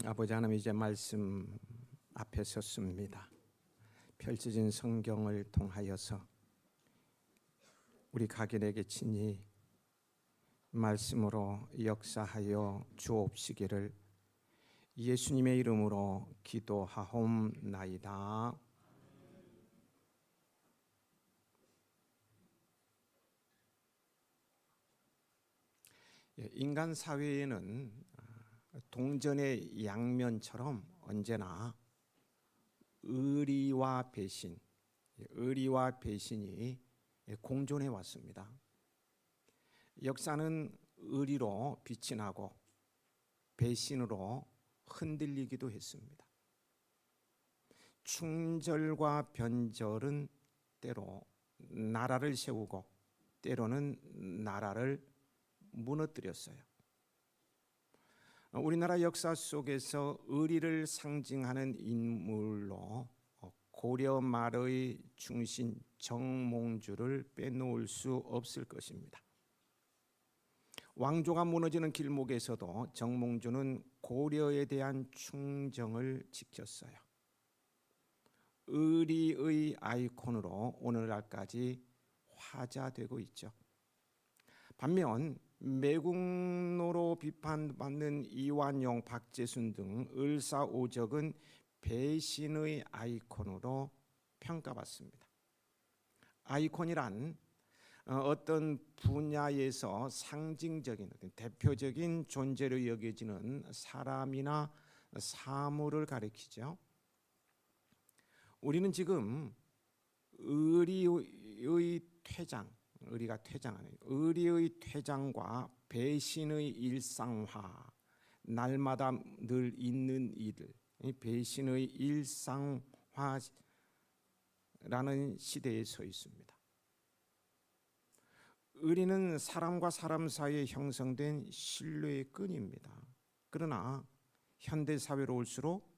아버지 하나님, 이제 말씀 앞에 섰습니다. 펼쳐진 성경을 통하여서 우리 각인에게 친히 말씀으로 역사하여 주옵시기를 예수님의 이름으로 기도하옵나이다. 인간 사회에는 동전의 양면처럼 언제나 의리와 배신이 공존해 왔습니다. 역사는 의리로 빛이 나고 배신으로 흔들리기도 했습니다. 충절과 변절은 때로 나라를 세우고 때로는 나라를 무너뜨렸어요. 우리나라 역사 속에서 의리를 상징하는 인물로 고려 말의 충신 정몽주를 빼놓을 수 없을 것입니다. 왕조가 무너지는 길목에서도 정몽주는 고려에 대한 충정을 지켰어요. 의리의 아이콘으로 오늘날까지 화자되고 있죠. 반면 매국노로 비판받는 이완용, 박재순 등 을사오적은 배신의 아이콘으로 평가받습니다. 아이콘이란 어떤 분야에서 상징적인 대표적인 존재로 여겨지는 사람이나 사물을 가리키죠. 우리는 지금 의리의 퇴장, 의리가 퇴장하는 의리의 퇴장과 배신의 일상화, 날마다 늘 있는 이들, 배신의 일상화라는 시대에 서 있습니다. 의리는 사람과 사람 사이에 형성된 신뢰의 끈입니다. 그러나 현대 사회로 올수록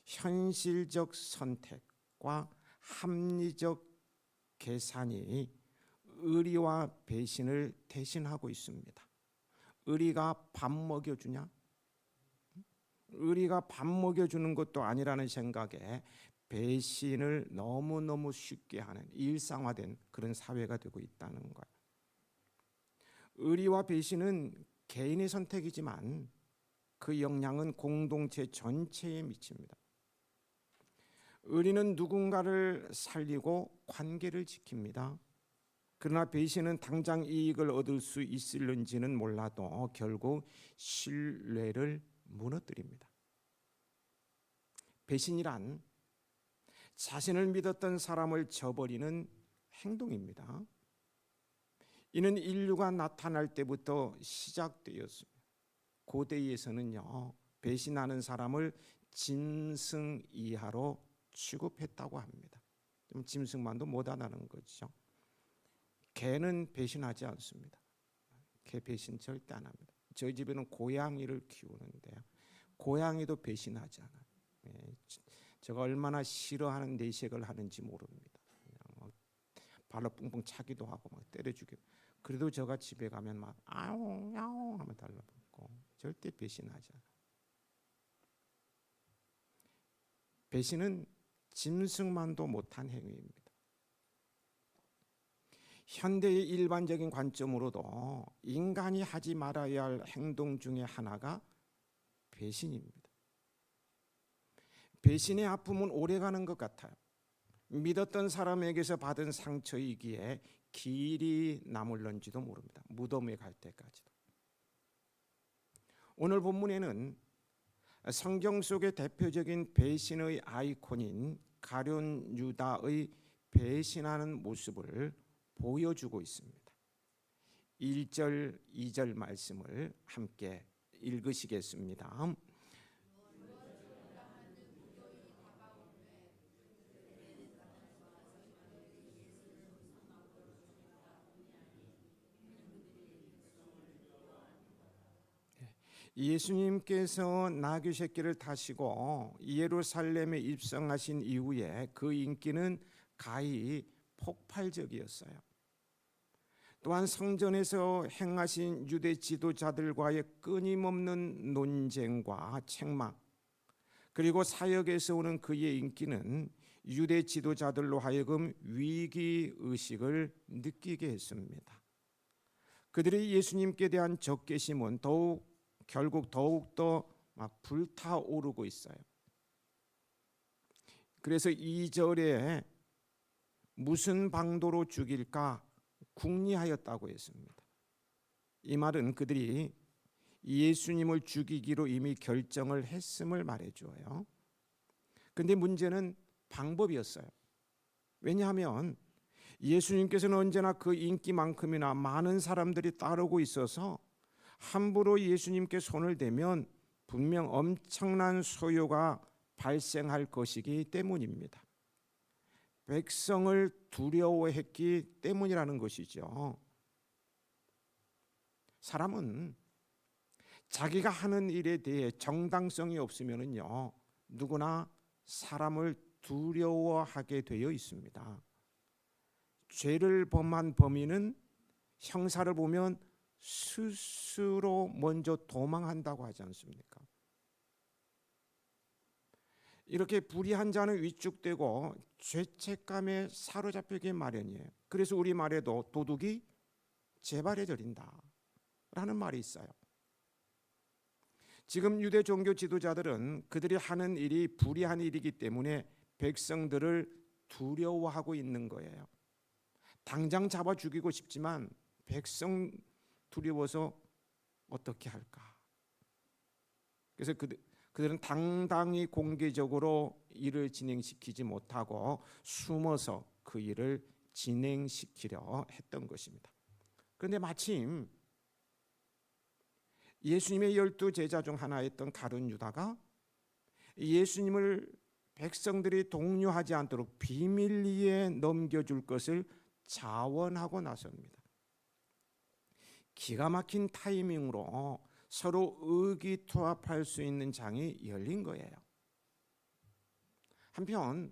현실적 선택과 합리적 계산이 의리와 배신을 대신하고 있습니다. 의리가 밥 먹여주냐? 의리가 밥 먹여주는 것도 아니라는 생각에 배신을 너무너무 쉽게 하는 일상화된 그런 사회가 되고 있다는 거예요. 의리와 배신은 개인의 선택이지만 그 영향은 공동체 전체에 미칩니다. 의리는 누군가를 살리고 관계를 지킵니다. 그러나 배신은 당장 이익을 얻을 수 있을는지는 몰라도 결국 신뢰를 무너뜨립니다. 배신이란 자신을 믿었던 사람을 저버리는 행동입니다. 이는 인류가 나타날 때부터 시작되었습니다. 고대에서는요, 배신하는 사람을 짐승 이하로 취급했다고 합니다. 좀 짐승만도 못하다는 거죠. 개는 배신하지 않습니다. 개 배신 절대 안 합니다. 저희 집에는 고양이를 키우는데요, 고양이도 배신하지 않아요. 제가 얼마나 싫어하는 내색을 하는지 모릅니다. 그냥 발로 뿡뿡 차기도 하고 막 때려주기도. 그래도 제가 집에 가면 막 아웅 야웅 하면 달라붙고 절대 배신하지 않아요. 배신은 짐승만도 못한 행위입니다. 현대의 일반적인 관점으로도 인간이 하지 말아야 할 행동 중에 하나가 배신입니다. 배신의 아픔은 오래가는 것 같아요. 믿었던 사람에게서 받은 상처이기에 길이 남을런지도 모릅니다. 무덤에 갈 때까지도. 오늘 본문에는 성경 속의 대표적인 배신의 아이콘인 가룟 유다의 배신하는 모습을 보여주고 있습니다. 1절, 2절 말씀을 함께 읽으시겠습니다. 예수님께서 나귀 새끼를 타시고 예루살렘에 입성하신 이후에 그 인기는 가히 폭발적이었어요. 또한 성전에서 행하신 유대 지도자들과의 끊임없는 논쟁과 책망, 그리고 사역에서 오는 그의 인기는 유대 지도자들로 하여금 위기 의식을 느끼게 했습니다. 그들의 예수님께 대한 적개심은 결국 더욱더 막 불타오르고 있어요. 그래서 2절에 무슨 방도로 죽일까 궁리하였다고 했습니다. 이 말은 그들이 예수님을 죽이기로 이미 결정을 했음을 말해줘요. 근데 문제는 방법이었어요. 왜냐하면 예수님께서는 언제나 그 인기만큼이나 많은 사람들이 따르고 있어서 함부로 예수님께 손을 대면 분명 엄청난 소요가 발생할 것이기 때문입니다. 백성을 두려워했기 때문이라는 것이죠. 사람은 자기가 하는 일에 대해 정당성이 없으면요, 누구나 사람을 두려워하게 되어 있습니다. 죄를 범한 범인은 형사를 보면 스스로 먼저 도망한다고 하지 않습니까? 이렇게 불의한 자는 위축되고 죄책감에 사로잡히기 마련이에요. 그래서 우리 말에도 도둑이 재발에 들인다 라는 말이 있어요. 지금 유대 종교 지도자들은 그들이 하는 일이 불의한 일이기 때문에 백성들을 두려워하고 있는 거예요. 당장 잡아 죽이고 싶지만 백성 두려워서 어떻게 할까? 그래서 그들은 당당히 공개적으로 일을 진행시키지 못하고 숨어서 그 일을 진행시키려 했던 것입니다. 그런데 마침 예수님의 12 제자 중 하나였던 가룟 유다가 예수님을 백성들이 동요하지 않도록 비밀리에 넘겨줄 것을 자원하고 나섭니다. 기가 막힌 타이밍으로 서로 의기투합할 수 있는 장이 열린 거예요. 한편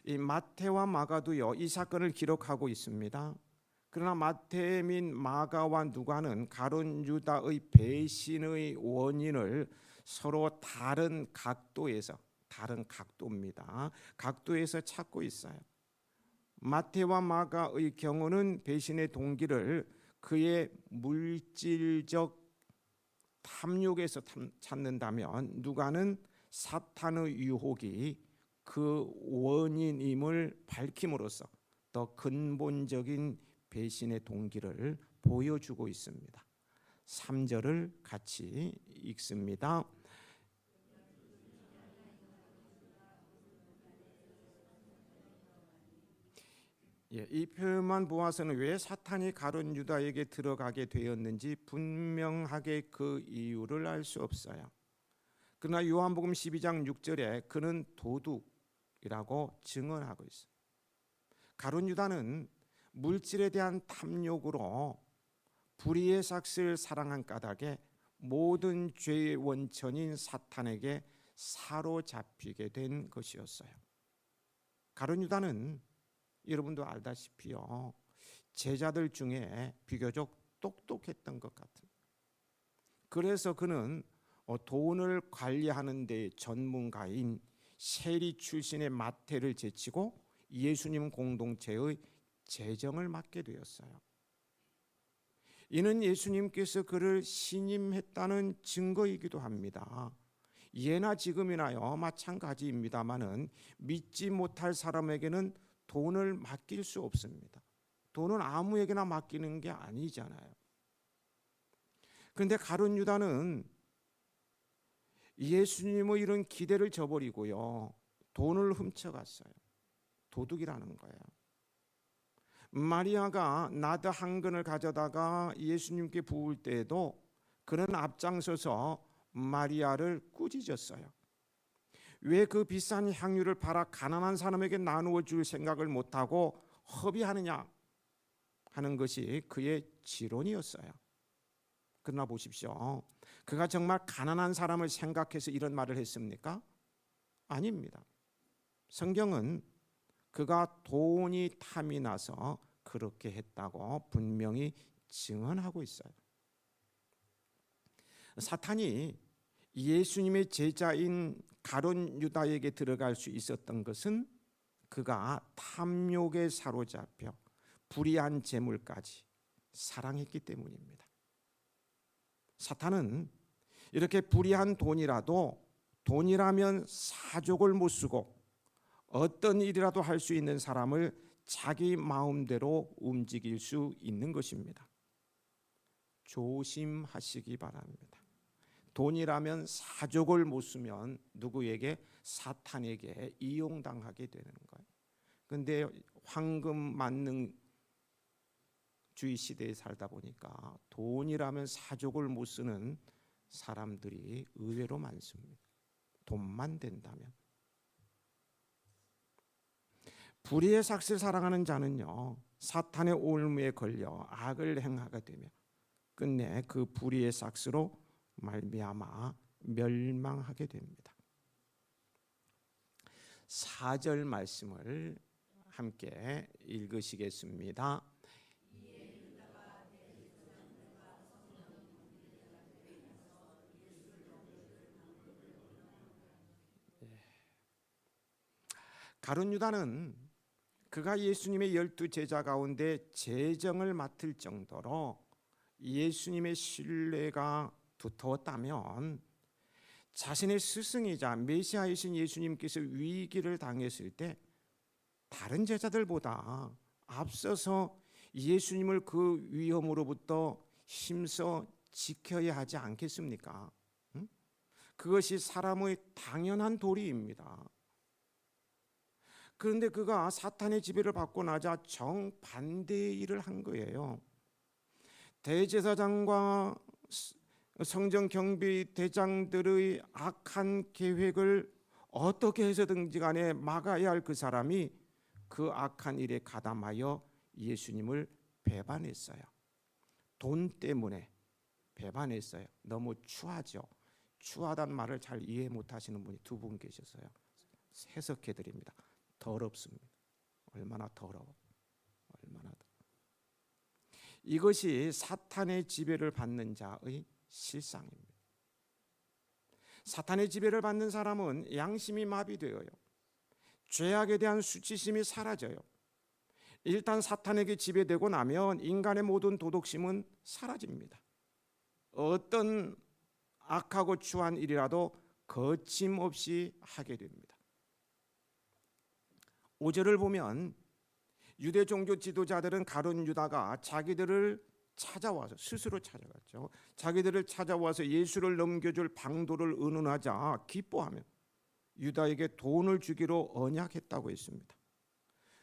이 마태와 마가도요, 이 사건을 기록하고 있습니다. 그러나 마태 및 마가와 누가는 가룟 유다의 배신의 원인을 서로 다른 각도입니다. 각도에서 찾고 있어요. 마태와 마가의 경우는 배신의 동기를 그의 물질적 탐욕에서 찾는다면 누가는 사탄의 유혹이 그 원인임을 밝힘으로써 더 근본적인 배신의 동기를 보여주고 있습니다. 3절을 같이 읽습니다. 이 표현만 보아서는 왜 사탄이 가룟 유다에게 들어가게 되었는지 분명하게 그 이유를 알 수 없어요. 그러나 요한복음 12장 6절에 그는 도둑이라고 증언하고 있어요. 가룟 유다는 물질에 대한 탐욕으로 불의의 삭스를 사랑한 까닭에 모든 죄의 원천인 사탄에게 사로잡히게 된 것이었어요. 가룟 유다는 여러분도 알다시피요, 제자들 중에 비교적 똑똑했던 것 같아요. 그래서 그는 돈을 관리하는 데 전문가인 세리 출신의 마태를 제치고 예수님 공동체의 재정을 맡게 되었어요. 이는 예수님께서 그를 신임했다는 증거이기도 합니다. 예나 지금이나요 마찬가지입니다마는 믿지 못할 사람에게는 돈을 맡길 수 없습니다. 돈은 아무에게나 맡기는 게 아니잖아요. 그런데 가룟 유다는 예수님의 이런 기대를 저버리고요, 돈을 훔쳐갔어요. 도둑이라는 거예요. 마리아가 나드 한 근을 가져다가 예수님께 부을 때에도 그는 앞장서서 마리아를 꾸짖었어요. 왜 그 비싼 향유를 팔아 가난한 사람에게 나누어 줄 생각을 못하고 허비하느냐 하는 것이 그의 지론이었어요. 그러나 보십시오, 그가 정말 가난한 사람을 생각해서 이런 말을 했습니까? 아닙니다. 성경은 그가 돈이 탐이 나서 그렇게 했다고 분명히 증언하고 있어요. 사탄이 예수님의 제자인 가룟 유다에게 들어갈 수 있었던 것은 그가 탐욕에 사로잡혀 불의한 재물까지 사랑했기 때문입니다. 사탄은 이렇게 불의한 돈이라면 사족을 못 쓰고 어떤 일이라도 할 수 있는 사람을 자기 마음대로 움직일 수 있는 것입니다. 조심하시기 바랍니다. 돈이라면 사족을 못 쓰면 누구에게? 사탄에게 이용당하게 되는 거예요. 그런데 황금 만능주의 시대에 살다 보니까 돈이라면 사족을 못 쓰는 사람들이 의외로 많습니다. 돈만 된다면. 불의의 삭슬 사랑하는 자는요, 사탄의 올무에 걸려 악을 행하게 되며 끝내 그 불의의 삭스로 말미암아 멸망하게 됩니다. 4절 말씀을 함께 읽으시겠습니다. 가룟 유다는 그가 예수님의 12제자 가운데 재정을 맡을 정도로 예수님의 신뢰가 두터웠다면 자신의 스승이자 메시아이신 예수님께서 위기를 당했을 때 다른 제자들보다 앞서서 예수님을 그 위험으로부터 힘써 지켜야 하지 않겠습니까? 그것이 사람의 당연한 도리입니다. 그런데 그가 사탄의 지배를 받고 나자 정반대의 일을 한 거예요. 대제사장과 성전 경비 대장들의 악한 계획을 어떻게 해서든지 간에 막아야 할 그 사람이 그 악한 일에 가담하여 예수님을 배반했어요. 돈 때문에 배반했어요. 너무 추하죠. 추하다는 말을 잘 이해 못하시는 분이 2분 계셨어요. 해석해 드립니다. 더럽습니다. 얼마나 더러워. 얼마나 더러워. 이것이 사탄의 지배를 받는 자의 실상입니다. 사탄의 지배를 받는 사람은 양심이 마비되어요. 죄악에 대한 수치심이 사라져요. 일단 사탄에게 지배되고 나면 인간의 모든 도덕심은 사라집니다. 어떤 악하고 추한 일이라도 거침없이 하게 됩니다. 5절을 보면 유대 종교 지도자들은 가룟 유다가 자기들을 찾아와서 스스로 찾아갔죠. 자기들을 찾아와서 예수를 넘겨줄 방도를 의논하자 기뻐하며 유다에게 돈을 주기로 언약했다고 했습니다.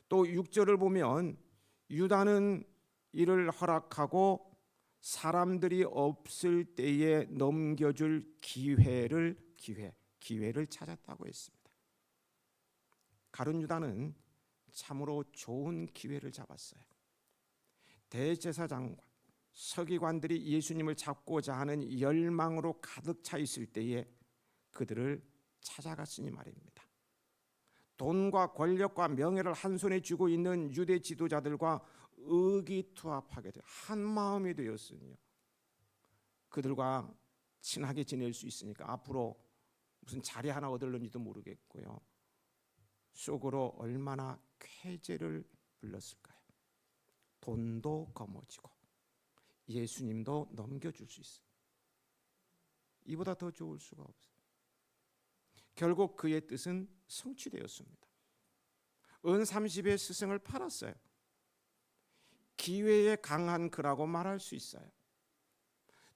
또 6절을 보면 유다는 이를 허락하고 사람들이 없을 때에 넘겨줄 기회를 찾았다고 했습니다. 가룟 유다는 참으로 좋은 기회를 잡았어요. 대제사장과 서기관들이 예수님을 잡고자 하는 열망으로 가득 차 있을 때에 그들을 찾아갔으니 말입니다. 돈과 권력과 명예를 한 손에 쥐고 있는 유대 지도자들과 의기투합하게 돼 한 마음이 되었으며 그들과 친하게 지낼 수 있으니까 앞으로 무슨 자리 하나 얻을는지도 모르겠고요. 속으로 얼마나 쾌재를 불렀을까요? 돈도 거머쥐고 예수님도 넘겨줄 수 있어요. 이보다 더 좋을 수가 없어요. 결국 그의 뜻은 성취되었습니다. 은 30의 스승을 팔았어요. 기회에 강한 그라고 말할 수 있어요.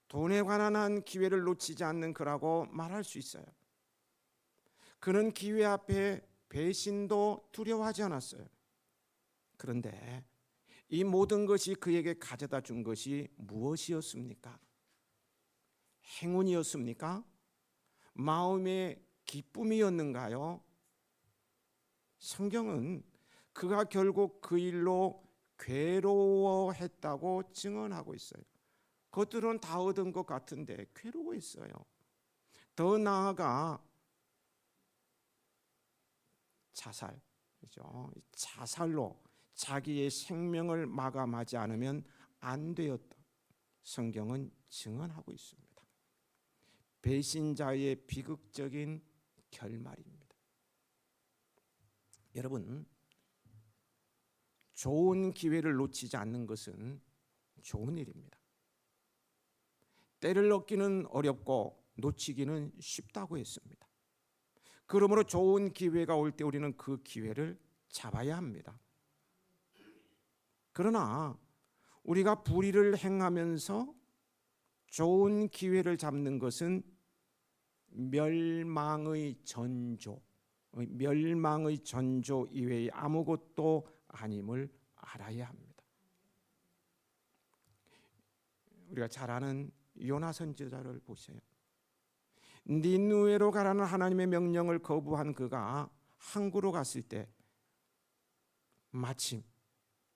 돈에 관한 한 기회를 놓치지 않는 그라고 말할 수 있어요. 그는 기회 앞에 배신도 두려워하지 않았어요. 그런데 이 모든 것이 그에게 가져다 준 것이 무엇이었습니까? 행운이었습니까? 마음의 기쁨이었는가요? 성경은 그가 결국 그 일로 괴로워했다고 증언하고 있어요. 그것들은 다 얻은 것 같은데 괴로워했어요. 더 나아가 자살, 그렇죠? 자살로 자기의 생명을 마감하지 않으면 안 되었다. 성경은 증언하고 있습니다. 배신자의 비극적인 결말입니다. 여러분, 좋은 기회를 놓치지 않는 것은 좋은 일입니다. 때를 얻기는 어렵고 놓치기는 쉽다고 했습니다. 그러므로 좋은 기회가 올 때 우리는 그 기회를 잡아야 합니다. 그러나 우리가 불의를 행하면서 좋은 기회를 잡는 것은 멸망의 전조 이외에 아무것도 아님을 알아야 합니다. 우리가 잘 아는 요나 선지자를 보세요. 니느웨로 가라는 하나님의 명령을 거부한 그가 항구로 갔을 때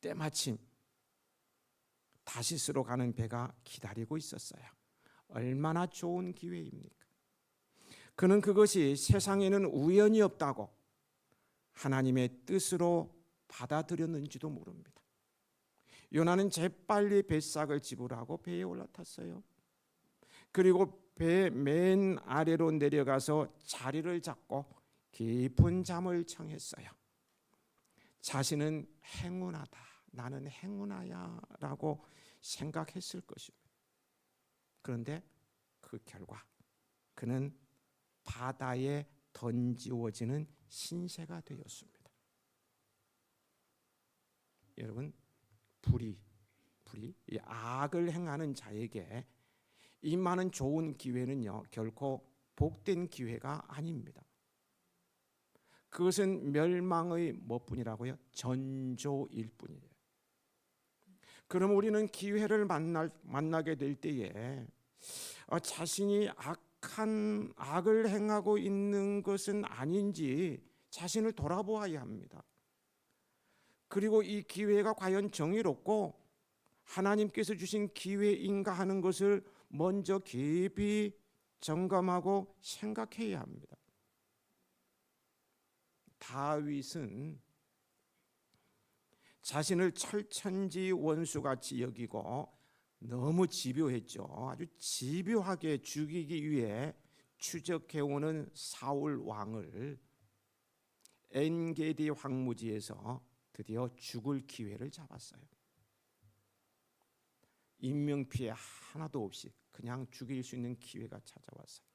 때마침 다시스로 가는 배가 기다리고 있었어요. 얼마나 좋은 기회입니까? 그는 그것이 세상에는 우연이 없다고 하나님의 뜻으로 받아들였는지도 모릅니다. 요나는 재빨리 뱃삭을 지불하고 배에 올라탔어요. 그리고 배 맨 아래로 내려가서 자리를 잡고 깊은 잠을 청했어요. 자신은 행운하다, 나는 행운아야 라고 생각했을 것입니다. 그런데 그 결과 그는 바다에 던지워지는 신세가 되었습니다. 여러분, 불의, 이 악을 행하는 자에게 이 많은 좋은 기회는요, 결코 복된 기회가 아닙니다. 그것은 멸망의 뭐뿐이라고요? 전조일 뿐이에요. 그럼 우리는 기회를 만나게 될 때에 자신이 악을 행하고 있는 것은 아닌지 자신을 돌아보아야 합니다. 그리고 이 기회가 과연 정의롭고 하나님께서 주신 기회인가 하는 것을 먼저 깊이 점검하고 생각해야 합니다. 다윗은 자신을 철천지 원수같이 여기고 너무 집요했죠. 아주 집요하게 죽이기 위해 추적해오는 사울 왕을 엔게디 황무지에서 드디어 죽을 기회를 잡았어요. 인명피해 하나도 없이 그냥 죽일 수 있는 기회가 찾아왔어요.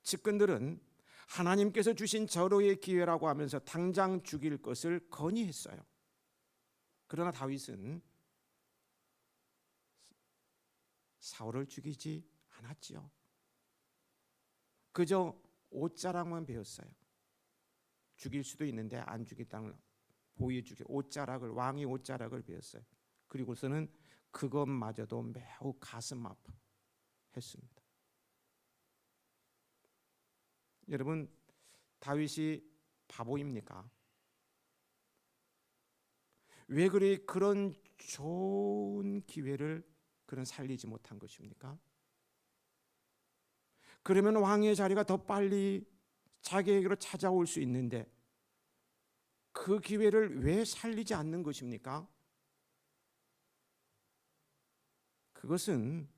측근들은 하나님께서 주신 절호의 기회라고 하면서 당장 죽일 것을 건의했어요. 그러나 다윗은 사울을 죽이지 않았지요. 그저 옷자락만 베었어요. 죽일 수도 있는데 안 죽겠다는 보여주기 왕의 옷자락을 베었어요. 그리고서는 그것마저도 매우 가슴 아파했습니다. 여러분, 다윗이 바보입니까? 왜 그런 좋은 기회를 그는 살리지 못한 것입니까? 그러면 왕의 자리가 더 빨리 자기에게로 찾아올 수 있는데 그 기회를 왜 살리지 않는 것입니까? 그것은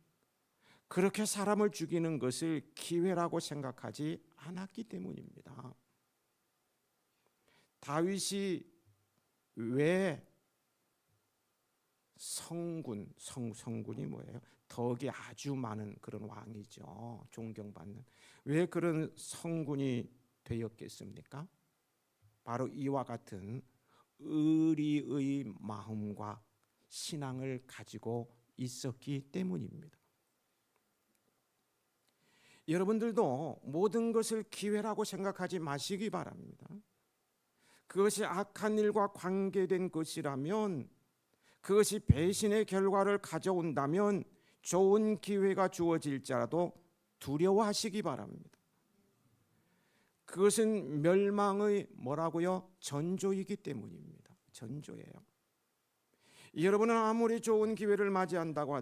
그렇게 사람을 죽이는 것을 기회라고 생각하지 않았기 때문입니다. 다윗이 왜 성군이 뭐예요? 덕이 아주 많은 그런 왕이죠. 존경받는. 왜 그런 성군이 되었겠습니까? 바로 이와 같은 의리의 마음과 신앙을 가지고 있었기 때문입니다. 여러분들도 모든 것을 기회라고 생각하지 마시기 바랍니다. 그것이 악한 일과 관계된 것이라면, 그것이 배신의 결과를 가져온다면 좋은 기회가 주어질지라도 두려워하시기 바랍니다. 그것은 멸망의 전조이기 때문입니다. 전조예요. 여러분은 아무리 좋은 기회를 맞이한다고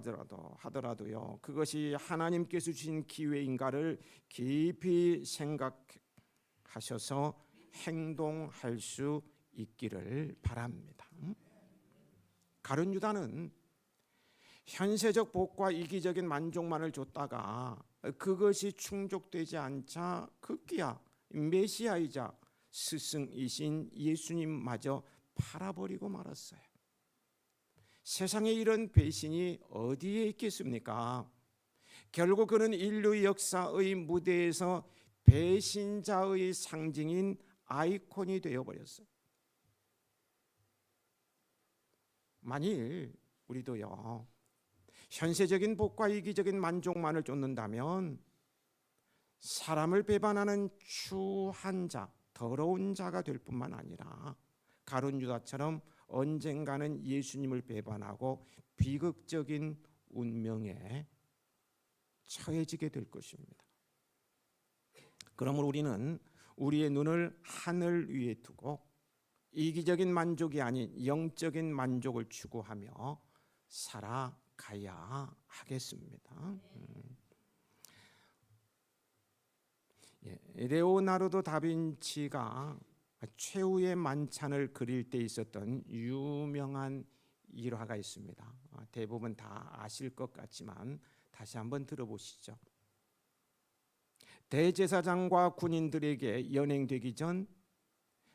하더라도요, 그것이 하나님께서 주신 기회인가를 깊이 생각하셔서 행동할 수 있기를 바랍니다. 가룟 유다는 현세적 복과 이기적인 만족만을 줬다가 그것이 충족되지 않자 급기야 메시아이자 스승이신 예수님마저 팔아버리고 말았어요. 세상에 이런 배신이 어디에 있겠습니까? 결국 그는 인류 역사의 무대에서 배신자의 상징인 아이콘이 되어버렸어요. 만일 우리도요, 현세적인 복과 이기적인 만족만을 쫓는다면 사람을 배반하는 추한 자, 더러운 자가 될 뿐만 아니라 가룟 유다처럼 언젠가는 예수님을 배반하고 비극적인 운명에 처해지게 될 것입니다. 그러므로 우리는 우리의 눈을 하늘 위에 두고 이기적인 만족이 아닌 영적인 만족을 추구하며 살아가야 하겠습니다. 레오나르도 다빈치가 최후의 만찬을 그릴 때 있었던 유명한 일화가 있습니다. 대부분 다 아실 것 같지만 다시 한번 들어보시죠. 대제사장과 군인들에게 연행되기 전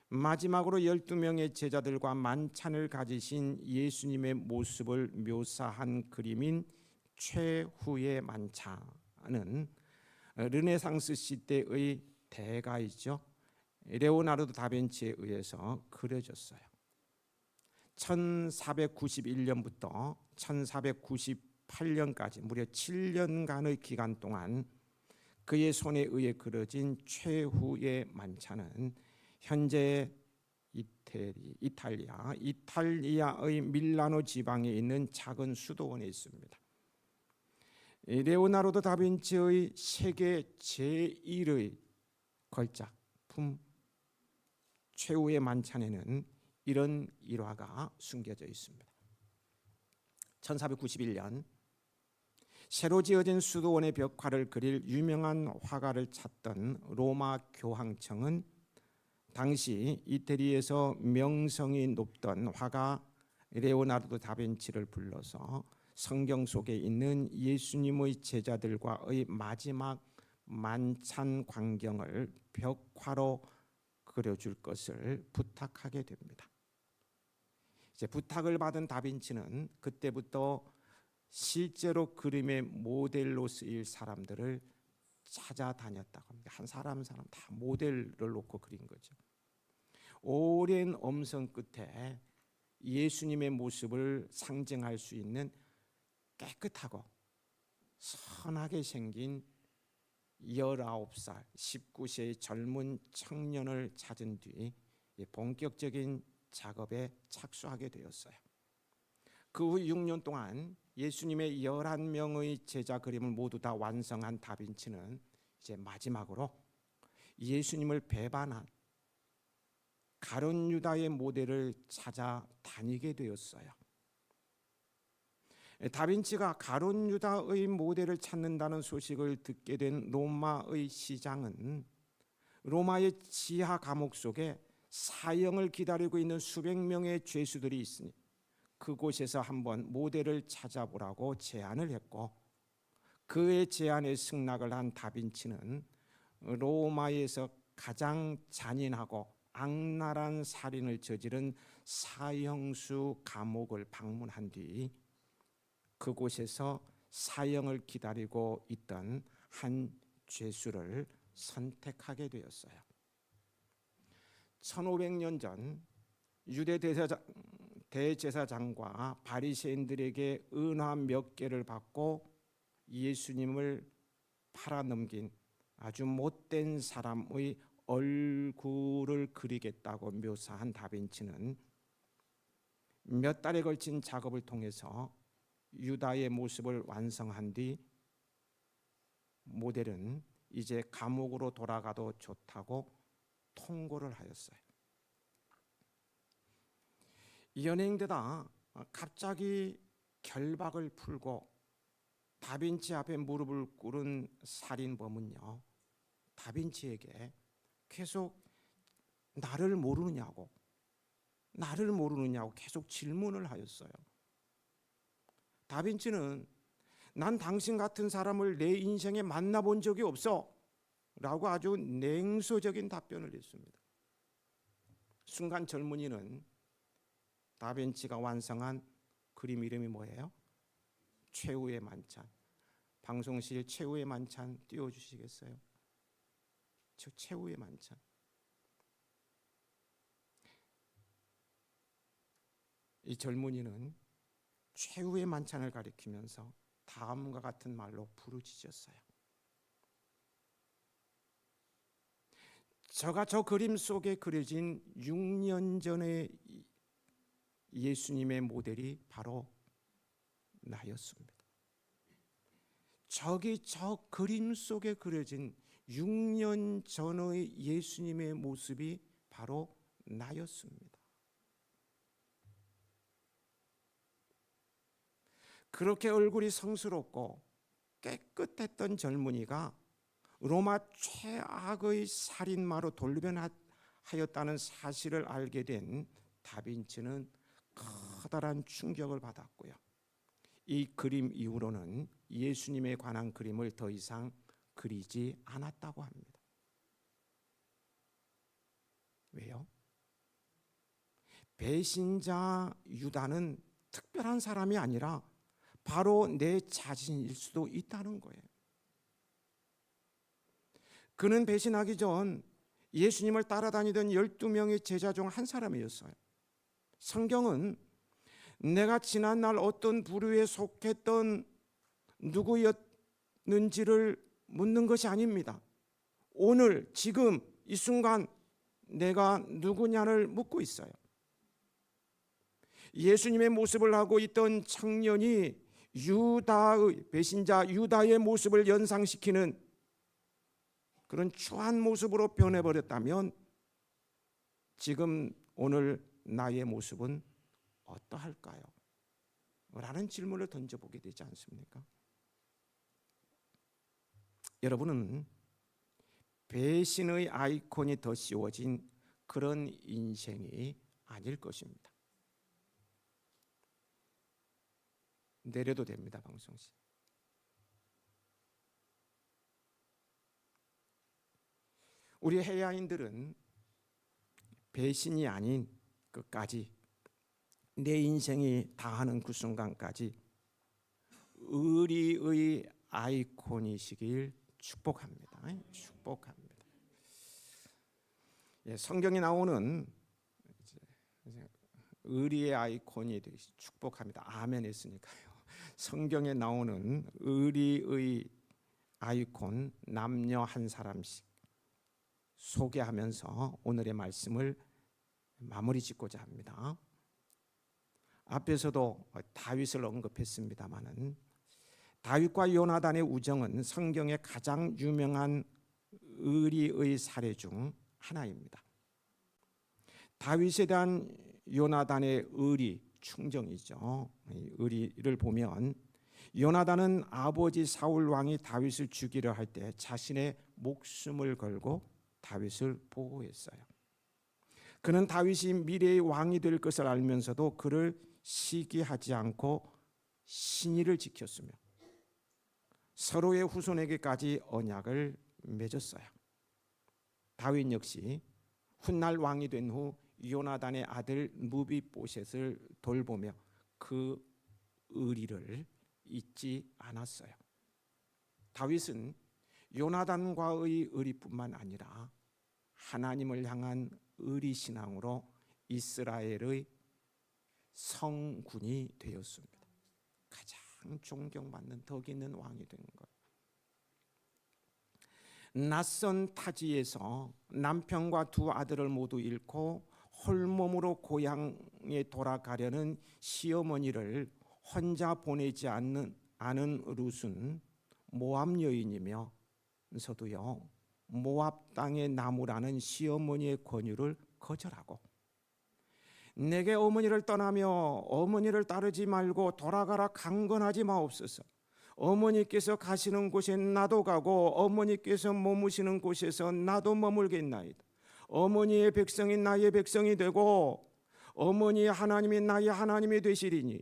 마지막으로 12명의 제자들과 만찬을 가지신 예수님의 모습을 묘사한 그림인 최후의 만찬은 르네상스 시대의 대가이죠. 레오나르도 다빈치에 의해서 그려졌어요. 1491년부터 1498년까지 무려 7년간의 기간 동안 그의 손에 의해 그려진 최후의 만찬은 현재 이탈리아의 밀라노 지방에 있는 작은 수도원에 있습니다. 레오나르도 다빈치의 세계 제1의 걸작품 최후의 만찬에는 이런 일화가 숨겨져 있습니다. 1491년 새로 지어진 수도원의 벽화를 그릴 유명한 화가를 찾던 로마 교황청은 당시 이태리에서 명성이 높던 화가 레오나르도 다빈치를 불러서 성경 속에 있는 예수님의 제자들과의 마지막 만찬 광경을 벽화로 그려줄 것을 부탁하게 됩니다. 이제 부탁을 받은 다빈치는 그때부터 실제로 그림의 모델로 쓰일 사람들을 찾아다녔다고 합니다. 한 사람 다 모델을 놓고 그린 거죠. 오랜 엄성 끝에 예수님의 모습을 상징할 수 있는 깨끗하고 선하게 생긴 19살, 19세의 젊은 청년을 찾은 뒤 본격적인 작업에 착수하게 되었어요. 그 후 6년 동안 예수님의 11명의 제자 그림을 모두 다 완성한 다빈치는 이제 마지막으로 예수님을 배반한 가룟 유다의 모델을 찾아다니게 되었어요. 다빈치가 가룟 유다의 모델을 찾는다는 소식을 듣게 된 로마의 시장은 로마의 지하 감옥 속에 사형을 기다리고 있는 수백 명의 죄수들이 있으니 그곳에서 한번 모델을 찾아보라고 제안을 했고, 그의 제안에 승낙을 한 다빈치는 로마에서 가장 잔인하고 악랄한 살인을 저지른 사형수 감옥을 방문한 뒤 그곳에서 사형을 기다리고 있던 한 죄수를 선택하게 되었어요. 1500년 전 유대 대제사장과 바리새인들에게 은화 몇 개를 받고 예수님을 팔아넘긴 아주 못된 사람의 얼굴을 그리겠다고 묘사한 다빈치는 몇 달에 걸친 작업을 통해서 유다의 모습을 완성한 뒤 모델은 이제 감옥으로 돌아가도 좋다고 통고를 하였어요. 연행되다 갑자기 결박을 풀고 다빈치 앞에 무릎을 꿇은 살인범은요, 다빈치에게 계속 나를 모르느냐고 계속 질문을 하였어요. 다빈치는 난 당신 같은 사람을 내 인생에 만나본 적이 없어 라고 아주 냉소적인 답변을 했습니다. 순간 젊은이는 다빈치가 완성한 그림 이름이 뭐예요? 최후의 만찬. 방송실 최후의 만찬 띄워주시겠어요? 최후의 만찬. 이 젊은이는 최후의 만찬을 가리키면서 다음과 같은 말로 부르짖었어요. 저가 저 그림 속에 그려진 6년 전의 예수님의 모델이 바로 나였습니다. 저기 저 그림 속에 그려진 6년 전의 예수님의 모습이 바로 나였습니다. 그렇게 얼굴이 성스럽고 깨끗했던 젊은이가 로마 최악의 살인마로 돌변하였다는 사실을 알게 된 다빈치는 커다란 충격을 받았고요. 이 그림 이후로는 예수님에 관한 그림을 더 이상 그리지 않았다고 합니다. 왜요? 배신자 유다는 특별한 사람이 아니라 바로 내 자신일 수도 있다는 거예요. 그는 배신하기 전 예수님을 따라다니던 12명의 제자 중 한 사람이었어요. 성경은 내가 지난날 어떤 부류에 속했던 누구였는지를 묻는 것이 아닙니다. 오늘 지금 이 순간 내가 누구냐를 묻고 있어요. 예수님의 모습을 하고 있던 청년이 유다의 배신자 유다의 모습을 연상시키는 그런 추한 모습으로 변해버렸다면 지금 오늘 나의 모습은 어떠할까요? 라는 질문을 던져보게 되지 않습니까? 여러분은 배신의 아이콘이 더 씌워진 그런 인생이 아닐 것입니다. 내려도 됩니다. 방송실. 우리 해야인들은 배신이 아닌 끝까지 내 인생이 다하는 그 순간까지 의리의 아이콘이시길 축복합니다. 축복합니다. 성경에 나오는 의리의 아이콘이 되시 축복합니다. 아멘 했으니까요. 성경에 나오는 의리의 아이콘 남녀 한 사람씩 소개하면서 오늘의 말씀을 마무리 짓고자 합니다. 앞에서도 다윗을 언급했습니다마는 다윗과 요나단의 우정은 성경의 가장 유명한 의리의 사례 중 하나입니다. 다윗에 대한 요나단의 의리, 충정이죠. 의리를 보면 요나단은 아버지 사울 왕이 다윗을 죽이려 할 때 자신의 목숨을 걸고 다윗을 보호했어요. 그는 다윗이 미래의 왕이 될 것을 알면서도 그를 시기하지 않고 신의를 지켰으며 서로의 후손에게까지 언약을 맺었어요. 다윗 역시 훗날 왕이 된 후 요나단의 아들 무비보셋을 돌보며 그 의리를 잊지 않았어요. 다윗은 요나단과의 의리뿐만 아니라 하나님을 향한 의리 신앙으로 이스라엘의 성군이 되었습니다. 가장 존경받는 덕 있는 왕이 된 거예요. 낯선 타지에서 남편과 두 아들을 모두 잃고 홀몸으로 고향에 돌아가려는 시어머니를 혼자 보내지 않은 룻은 모압 여인이면서도요 모압 땅의 나무라는 시어머니의 권유를 거절하고 내게 어머니를 떠나며 어머니를 따르지 말고 돌아가라 강건하지 마옵소서. 어머니께서 가시는 곳에 나도 가고 어머니께서 머무시는 곳에서 나도 머물겠나이다. 어머니의 백성이 나의 백성이 되고 어머니의 하나님이 나의 하나님이 되시리니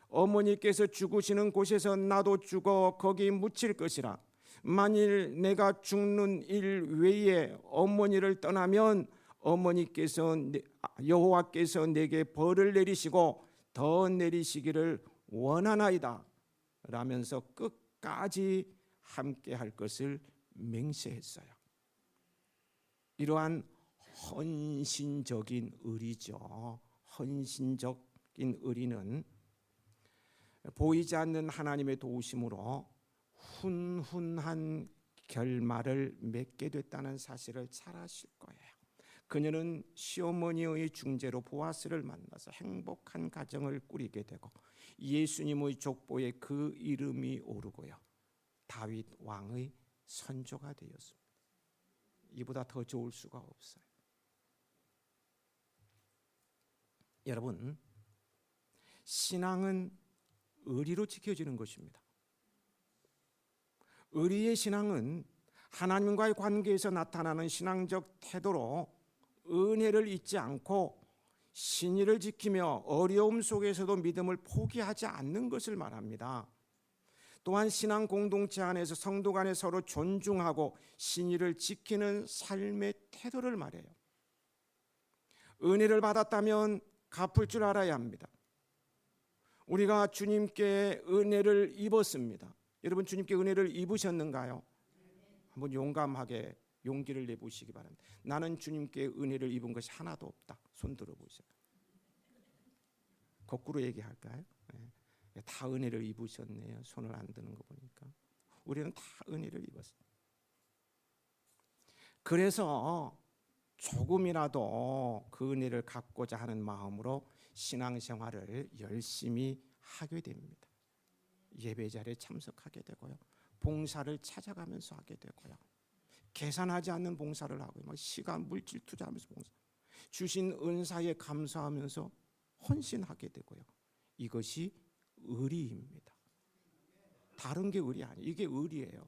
어머니께서 죽으시는 곳에서 나도 죽어 거기 묻힐 것이라. 만일 내가 죽는 일 외에 어머니를 떠나면 여호와께서 내게 벌을 내리시고 더 내리시기를 원하나이다 라면서 끝까지 함께 할 것을 맹세했어요. 이러한 헌신적인 의리죠. 헌신적인 의리는 보이지 않는 하나님의 도우심으로 훈훈한 결말을 맺게 됐다는 사실을 잘 아실 거예요. 그녀는 시어머니의 중재로 보아스를 만나서 행복한 가정을 꾸리게 되고 예수님의 족보에 그 이름이 오르고요, 다윗 왕의 선조가 되었습니다. 이보다 더 좋을 수가 없어요. 여러분, 신앙은 의리로 지켜지는 것입니다. 의리의 신앙은 하나님과의 관계에서 나타나는 신앙적 태도로 은혜를 잊지 않고 신의를 지키며 어려움 속에서도 믿음을 포기하지 않는 것을 말합니다. 또한 신앙 공동체 안에서 성도 간에 서로 존중하고 신의를 지키는 삶의 태도를 말해요. 은혜를 받았다면 갚을 줄 알아야 합니다. 우리가 주님께 은혜를 입었습니다. 여러분, 주님께 은혜를 입으셨는가요? 한번 용감하게 용기를 내보시기 바랍니다. 나는 주님께 은혜를 입은 것이 하나도 없다. 손 들어보세요. 거꾸로 얘기할까요? 네. 다 은혜를 입으셨네요. 손을 안 드는 거 보니까. 우리는 다 은혜를 입었어요. 그래서 조금이라도 그 은혜를 갖고자 하는 마음으로 신앙생활을 열심히 하게 됩니다. 예배 자리에 참석하게 되고요, 봉사를 찾아가면서 하게 되고요, 계산하지 않는 봉사를 하고 막 시간, 물질 투자하면서 봉사, 주신 은사에 감사하면서 헌신하게 되고요. 이것이 의리입니다. 다른 게 의리 아니에요. 이게 의리예요.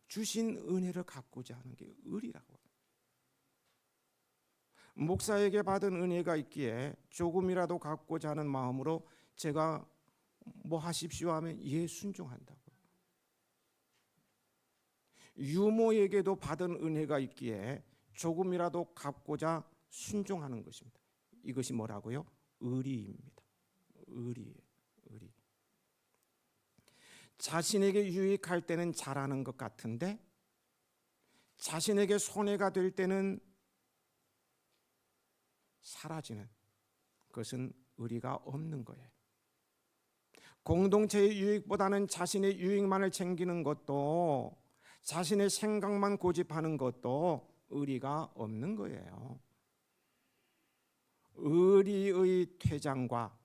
주신 은혜를 갖고자 하는 게 의리라고. 목사에게 받은 은혜가 있기에 조금이라도 갖고자 하는 마음으로 제가 뭐 하십시오 하면 예, 순종한다고요. 유모에게도 받은 은혜가 있기에 조금이라도 갖고자 순종하는 것입니다. 이것이 뭐라고요? 의리입니다. 의리예요. 의리. 자신에게 유익할 때는 잘하는 것 같은데 자신에게 손해가 될 때는 사라지는 그것은 의리가 없는 거예요. 공동체의 유익보다는 자신의 유익만을 챙기는 것도, 자신의 생각만 고집하는 것도 의리가 없는 거예요. 의리의 퇴장과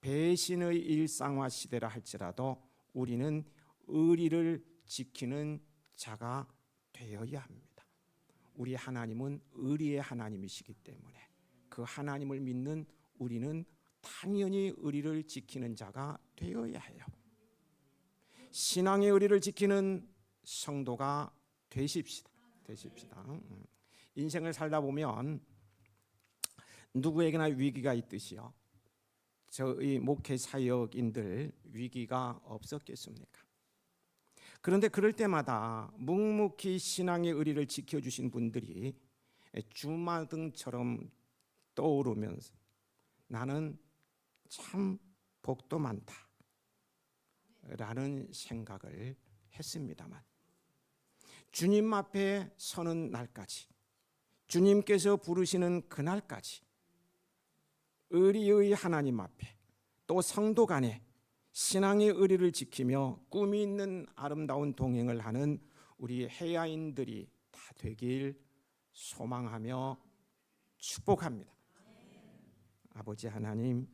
배신의 일상화 시대라 할지라도 우리는 의리를 지키는 자가 되어야 합니다. 우리 하나님은 의리의 하나님이시기 때문에 그 하나님을 믿는 우리는 당연히 의리를 지키는 자가 되어야 해요. 신앙의 의리를 지키는 성도가 되십시다. 인생을 살다 보면 누구에게나 위기가 있듯이요, 저희 목회 사역인들 위기가 없었겠습니까? 그런데 그럴 때마다 묵묵히 신앙의 의리를 지켜주신 분들이 주마등처럼 떠오르면서 나는 참 복도 많다 라는 생각을 했습니다만, 주님 앞에 서는 날까지, 주님께서 부르시는 그날까지 의리의 하나님 앞에 또 성도 간에 신앙의 의리를 지키며 꿈이 있는 아름다운 동행을 하는 우리 해야인들이 다 되길 소망하며 축복합니다. 아버지 하나님,